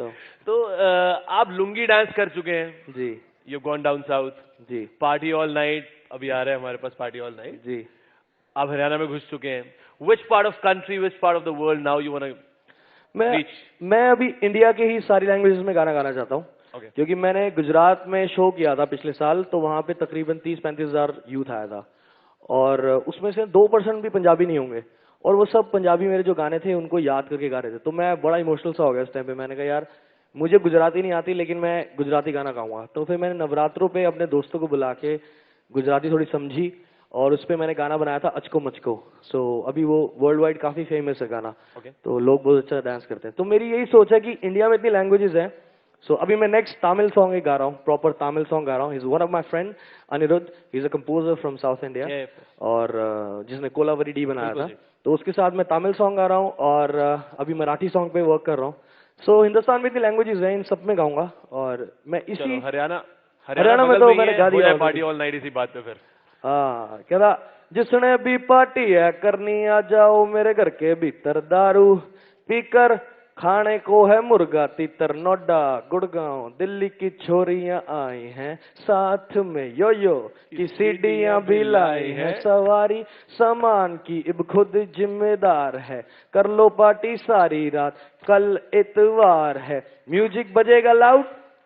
तो आप लुंगी डांस कर चुके हैं जी. यू गॉन डाउन साउथ जी. पार्टी ऑल नाइट अभी आ रहा है हमारे पास पार्टी ऑल नाइट. जी. आप हरियाणा में घुस चुके हैं. Which part of country which part of the world now you want to? मैं अभी इंडिया के ही सारी लैंग्वेजेस में गाना गाना चाहता हूँ. Okay. क्योंकि मैंने गुजरात में शो किया था पिछले साल तो वहां पे तकरीबन 30-35 हजार यूथ आया था और उसमें से 2% भी पंजाबी नहीं होंगे और वो सब पंजाबी मेरे जो गाने थे उनको याद करके गा रहे थे. तो मैं बड़ा इमोशनल सा हो गया उस टाइम पे. मैंने कहा यार मुझे गुजराती नहीं आती लेकिन मैं गुजराती गाना गाऊंगा. तो फिर मैंने नवरात्रों पे अपने दोस्तों को बुला के गुजराती थोड़ी समझी और उस पर मैंने गाना बनाया था अचको मचको. सो अभी वो वर्ल्ड वाइड काफी फेमस है गाना. तो लोग बहुत अच्छा डांस करते हैं. तो मेरी यही सोच है कि इंडिया में इतनी लैंग्वेजेस हैं. सो अभी मैं नेक्स्ट तमिल सॉन्ग गा रहा हूँ. प्रॉपर तमिल सॉन्ग गा रहा हूँ. Is one of my friend Anirudh. He is a composer from south India और जिसने कोलावरी डी बनाया था. तो उसके साथ मैं तमिल सॉन्ग गा रहा हूँ और अभी मराठी सॉन्ग पे वर्क कर रहा हूँ. सो हिंदुस्तान में इतनी लैंग्वेजेस हैं इन सब में गाऊंगा और मैं इसी हरियाणा में तो मैंने गा दिया पार्टी ऑल नाइट इसी बात पे. फिर हाँ कहता जिसने भी पार्टी है करनी आ जाओ मेरे घर के भीतर दारू पीकर खाने को है मुर्गा तीतर. नोएडा गुड़गांव दिल्ली की छोरियां आई हैं साथ में यो की सीढ़ियां भी लाई हैं. सवारी सामान की अब खुद जिम्मेदार है. कर लो पार्टी सारी रात कल इतवार है. म्यूजिक बजेगा लाउड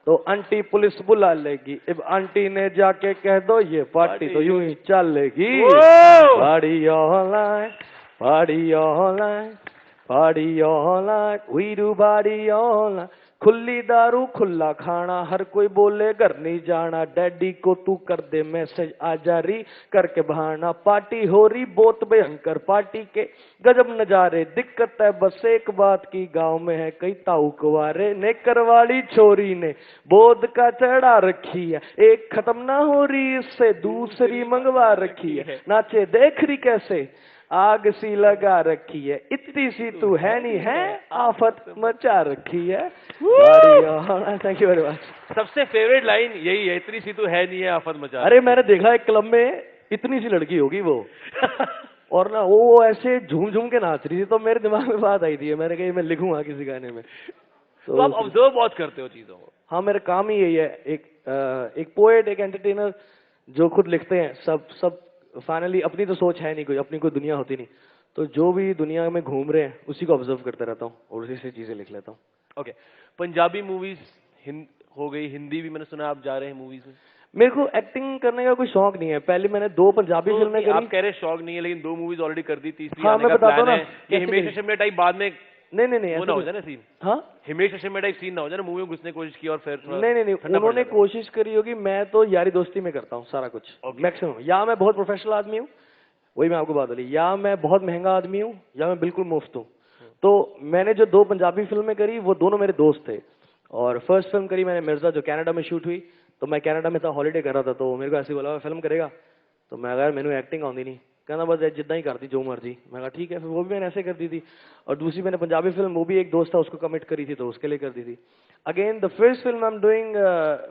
तो आंटी पुलिस बुला लेगी। अब आंटी ने जाके कह दो ये पार्टी तो यूं ही चलेगी। Party online, party online, party online, we do party online. खुली दारू खुला खाना, हर कोई बोले घर नहीं जाना। डैडी को तू कर दे मैसेज आ जारी करके बहाना। पार्टी हो रही बहुत भयंकर, पार्टी के गजब नजारे। दिक्कत है बस एक बात की, गांव में है कई ताऊ कुंवारे। नेकर वाली छोरी ने बोध का चढ़ा रखी है, एक खत्म ना हो रही इससे दूसरी मंगवा रखी है। नाचे देख रही कैसे आग सी लगा रखी है, इतनी सी तू है नहीं है आफत मचा रखी है। Thank you very much. सबसे फेवरेट लाइन यही है, इतनी सी तू है नहीं है आफत मचा। अरे मैंने देखा एक क्लब में इतनी सी लड़की होगी वो और ना वो ऐसे झूम झूम के नाच रही थी, तो मेरे दिमाग में बात आई थी, मैंने कहा मैं लिखूंगा किसी गाने में। तो आप ऑब्जर्व बहुत करते हो चीजों को। हाँ मेरा काम ही यही है, एक पोएट, एक एंटरटेनर जो खुद लिखते हैं, सब फाइनली अपनी तो सोच है नहीं कोई, अपनी कोई दुनिया होती नहीं, तो जो भी दुनिया में घूम रहे हैं उसी को ऑब्जर्व करता रहता हूँ और उसी से चीजें लिख लेता हूँ। ओके, पंजाबी मूवीज हो गई, हिंदी भी मैंने सुना आप जा रहे हैं मूवीज में। मेरे को एक्टिंग करने का कोई शौक नहीं है। पहले मैंने 2 पंजाबी फिल्में करी। आप कह रहे शौक नहीं है, लेकिन 2 मूवीज ऑलरेडी कर दी, तीसरी हाँ, आने मैं का बताता प्लान हूँ है ना, कि हिमेश रेशमिया टाइप बाद में नहीं वो ना हो जाए ना सीन। हाँ हिमेश रेशमिया टाइप सीन ना हो जाए ना, मूवी में घुसने की कोशिश की और फिर नहीं उन्होंने कोशिश करी होगी, मैं तो यारी दोस्ती में करता हूँ सारा कुछ मैक्सिमम। या मैं बहुत प्रोफेशनल आदमी हूँ, वही मैं आपको बात बोली, या मैं बहुत महंगा आदमी हूँ, या मैं बिल्कुल मुफ्त हूँ। तो मैंने जो 2 पंजाबी फिल्में करी वो दोनों मेरे दोस्त थे। और फर्स्ट फिल्म करी मैंने मिर्जा, जो कनाडा में शूट हुई। तो मैं कनाडा में था, हॉलीडे कर रहा था, तो मेरे को ऐसे बोला फिल्म करेगा, तो मैं अगर मैंने एक्टिंग आती नहीं, कहना बस जितना ही करती जो मर्जी। मैं कहा ठीक है, फिर वो भी मैंने ऐसे कर दी थी। और दूसरी मैंने पंजाबी फिल्म, वो भी एक दोस्त था उसको कमिट करी थी, तो उसके लिए कर दी थी। Again the first film I am doing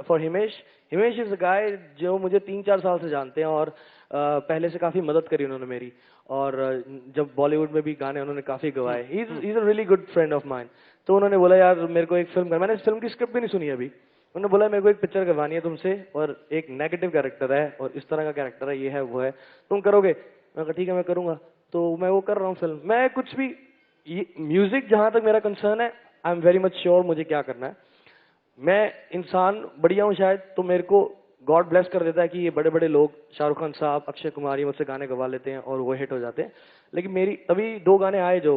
for Himesh. Himesh is a guy जो मुझे 3-4 साल से जानते हैं और पहले से काफी मदद करी उन्होंने मेरी। और जब बॉलीवुड में भी गाने उन्होंने काफी गवाए, ही is a really good friend of mine. तो उन्होंने बोला यार मेरे को एक फिल्म कर, मैंने इस फिल्म की स्क्रिप्ट भी नहीं सुनी अभी। उन्होंने बोला मेरे को एक पिक्चर करवानी है तुमसे, और एक नेगेटिव कैरेक्टर है और इस तरह का कैरेक्टर है, ये है वो है, तुम करोगे? मैं कहा ठीक है मैं करूंगा। तो मैं वो कर रहा हूँ फिल्म। मैं कुछ भी म्यूजिक जहां तक मेरा कंसर्न है, I am very much sure मुझे क्या करना है। मैं इंसान बढ़िया हूँ शायद, तो मेरे को गॉड ब्लेस कर देता है कि ये बड़े बड़े लोग, शाहरुख खान साहब, अक्षय कुमार, ये मुझसे गाने गवा लेते हैं और वो हिट हो जाते हैं। लेकिन मेरी तभी 2 गाने आए जो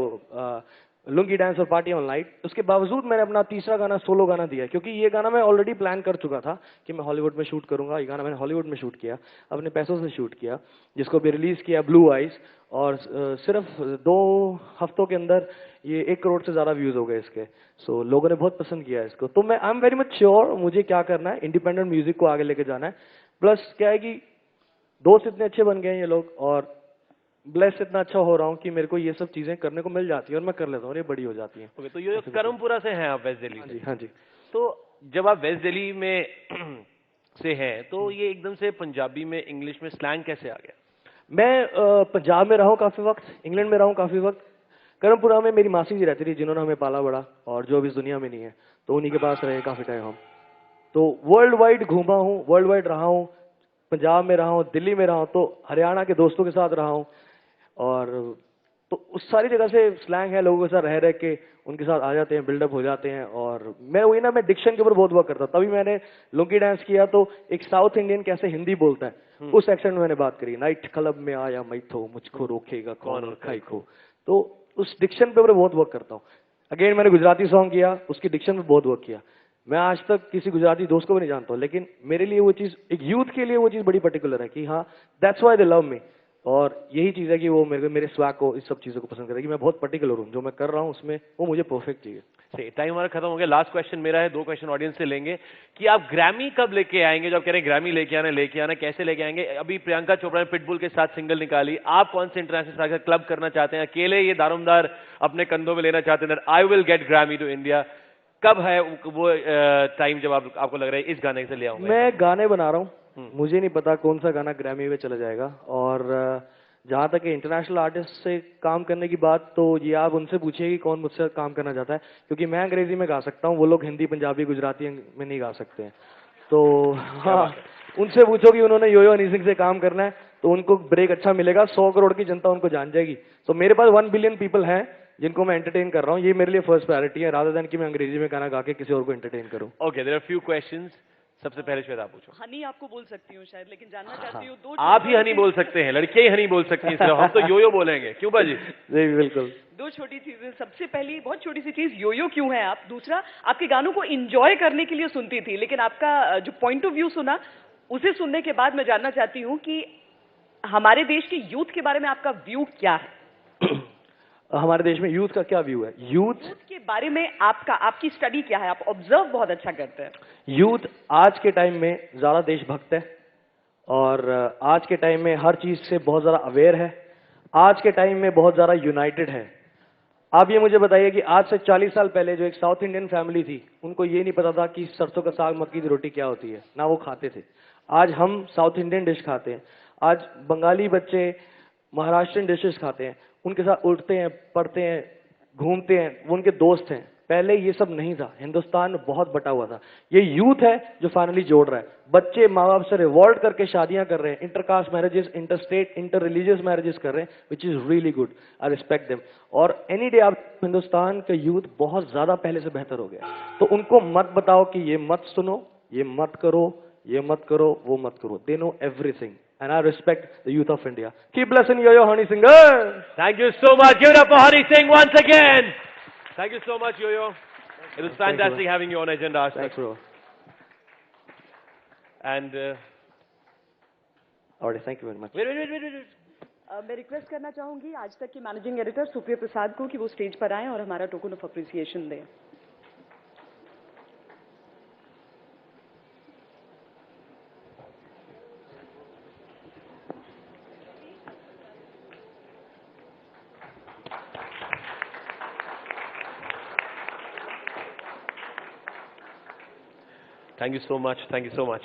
लुंगी डांस और पार्टी ऑन लाइट, उसके बावजूद मैंने अपना तीसरा गाना सोलो गाना दिया, क्योंकि ये गाना मैं ऑलरेडी प्लान कर चुका था कि मैं हॉलीवुड में शूट करूंगा। ये गाना मैंने हॉलीवुड में शूट किया, अपने पैसों से शूट किया, जिसको भी रिलीज किया ब्लू आइज। और सिर्फ 2 हफ्तों के अंदर ये 1 करोड़ से ज्यादा व्यूज हो गए इसके। सो लोगों ने बहुत पसंद किया इसको। तो मैं I am very much sure मुझे क्या करना है, इंडिपेंडेंट म्यूजिक को आगे लेके जाना है। प्लस क्या है कि दोस्त इतने अच्छे बन गए हैं ये लोग, और ब्लेस इतना अच्छा हो रहा हूँ कि मेरे को ये सब चीजें करने को मिल जाती है और मैं कर लेता हूँ और ये बड़ी हो जाती है। ओके, तो ये करमपुरा से हैं आप, वेस्ट दिल्ली से? हाँ जी। तो जब आप वेस्ट दिल्ली में से हैं, तो ये एकदम से पंजाबी में, इंग्लिश में स्लैंग कैसे आ गया? मैं पंजाब में रहा हूँ काफी वक्त, इंग्लैंड में रहा हूँ काफी वक्त। करमपुरा में मेरी मासी जी रहती थी, जिन्होंने हमें पाला बड़ा और जो अब इस दुनिया में नहीं है, तो उन्हीं के पास रहे काफी टाइम हम। तो वर्ल्ड वाइड घूमा हूँ, वर्ल्ड वाइड रहा हूँ, पंजाब में रहा हूँ, दिल्ली में रहा हूँ, तो हरियाणा के दोस्तों के साथ रहा हूँ। और तो उस सारी जगह से स्लैंग है, लोगों के साथ रह के उनके साथ आ जाते हैं, बिल्डअप हो जाते हैं। और मैं वही ना, मैं डिक्शन के ऊपर बहुत वर्क करता, तभी मैंने लुंगी डांस किया। तो एक साउथ इंडियन कैसे हिंदी बोलता है उस एक्सेंट में मैंने बात करी। नाइट क्लब में आया मैथो, मुझको रोकेगा कौन और खाई को। तो उस डिक्शन पे बहुत वर्क करता हूँ। अगेन मैंने गुजराती सॉन्ग किया, उसकी डिक्शन पे बहुत वर्क किया। मैं आज तक किसी गुजराती दोस्त को भी नहीं जानता हूँ, लेकिन मेरे लिए वो चीज, एक यूथ के लिए वो चीज बड़ी पर्टिकुलर है कि हाँ, that's why they love me. और यही चीज है कि वो मेरे स्वैग को, इस सब चीजों को पसंद करेगी। मैं बहुत पर्टिकुलर हूँ, जो मैं कर रहा हूँ उसमें वो मुझे परफेक्ट चाहिए। सही, टाइम हमारा खत्म हो गया। लास्ट क्वेश्चन मेरा है, 2 क्वेश्चन ऑडियंस से लेंगे कि आप ग्रैमी कब लेके आएंगे? जो आप कह रहे हैं ग्रैमी लेके आना, कैसे लेके आएंगे? अभी प्रियंका चोपड़ा ने पिटबुल के साथ सिंगल निकाली, आप कौन से इंटरनेशनल स्टार का क्लब करना चाहते हैं? अकेले ये दारोमदार अपने कंधों में लेना चाहते हैं, I will get Grammy to India? कब है वो टाइम जब आपको लग रहा है इस गाने से ले आऊंगा? मैं गाने बना रहा हूँ, मुझे नहीं पता कौन सा गाना ग्रैमी में चला जाएगा। और जहां तक इंटरनेशनल आर्टिस्ट से काम करने की बात, तो ये आप उनसे पूछिए कि कौन मुझसे काम करना चाहता है, क्योंकि मैं अंग्रेजी में गा सकता हूँ, वो लोग हिंदी, पंजाबी, गुजराती में नहीं गा सकते हैं। तो हाँ, उनसे पूछो कि उन्होंने यो-यो हनी सिंह से काम करना है, तो उनको ब्रेक अच्छा मिलेगा, 100 करोड़ की जनता उनको जान जाएगी। तो मेरे पास 1 बिलियन पीपल हैं जिनको मैं एंटरटेन कर रहा हूँ, ये मेरे लिए फर्स्ट प्रायोरिटी है, रादर देन कि मैं अंग्रेजी में गाना गा के किसी और को एंटरटेन करूँ। Okay, there are few questions. सबसे पहले श्वेता आप पूछो। हनी आपको बोल सकती हूँ शायद, लेकिन जानना चाहती हूँ दो आप ही हनी बोल सकते हैं, लड़कियां ही हनी बोल सकती हैं, सिर्फ हम तो यो यो बोलेंगे। क्यों बाजी? जी बिल्कुल। दो छोटी चीजें। सबसे पहली बहुत छोटी सी चीज, यो यो क्यों है आप? दूसरा, आपके गानों को एंजॉय करने के लिए सुनती थी, लेकिन आपका जो पॉइंट ऑफ व्यू सुना, उसे सुनने के बाद मैं जानना चाहती हूँ कि हमारे देश के यूथ के बारे में आपका व्यू क्या है? हमारे देश में यूथ का क्या व्यू है? यूथ के बारे में आपकी स्टडी क्या है? आप ऑब्जर्व बहुत अच्छा करते हैं। यूथ आज के टाइम में ज्यादा देशभक्त है और आज के टाइम में हर चीज से बहुत ज्यादा अवेयर है, आज के टाइम में बहुत ज्यादा यूनाइटेड है। आप ये मुझे बताइए कि आज से 40 साल पहले जो एक साउथ इंडियन फैमिली थी, उनको ये नहीं पता था कि सरसों का साग मक्की की रोटी क्या होती है, ना वो खाते थे। आज हम साउथ इंडियन डिश खाते हैं, आज बंगाली बच्चे महाराष्ट्रियन डिशेस खाते हैं, उनके साथ उठते हैं, पढ़ते हैं, घूमते हैं, वो उनके दोस्त हैं। पहले ये सब नहीं था, हिंदुस्तान बहुत बटा हुआ था। ये यूथ है जो फाइनली जोड़ रहा है। बच्चे माँ बाप से रिवॉल्ट करके शादियां कर रहे हैं, intercaste marriages, inter state, inter religious marriages कर रहे हैं, which is really good. I respect them. और एनी डे आप हिंदुस्तान का यूथ बहुत ज्यादा पहले से बेहतर हो गया। तो उनको मत बताओ कि ये मत सुनो, ये मत करो, ये मत करो, वो मत करो। They know everything and I respect the youth of India. Keep blessing Yo-Yo Honey Singer. Thank you so much. Give it up for Honey Singh once again. Thank you so much, Yo-Yo. It was fantastic having you on Agenda. Thanks, bro. And alright, thank you very much. wait. मैं request करना चाहूंगी आज तक की managing editor Supriya प्रसाद को कि वो stage पर आए और हमारा टोकन ऑफ अप्रिसिएशन दें। Thank you so much. Thank you so much.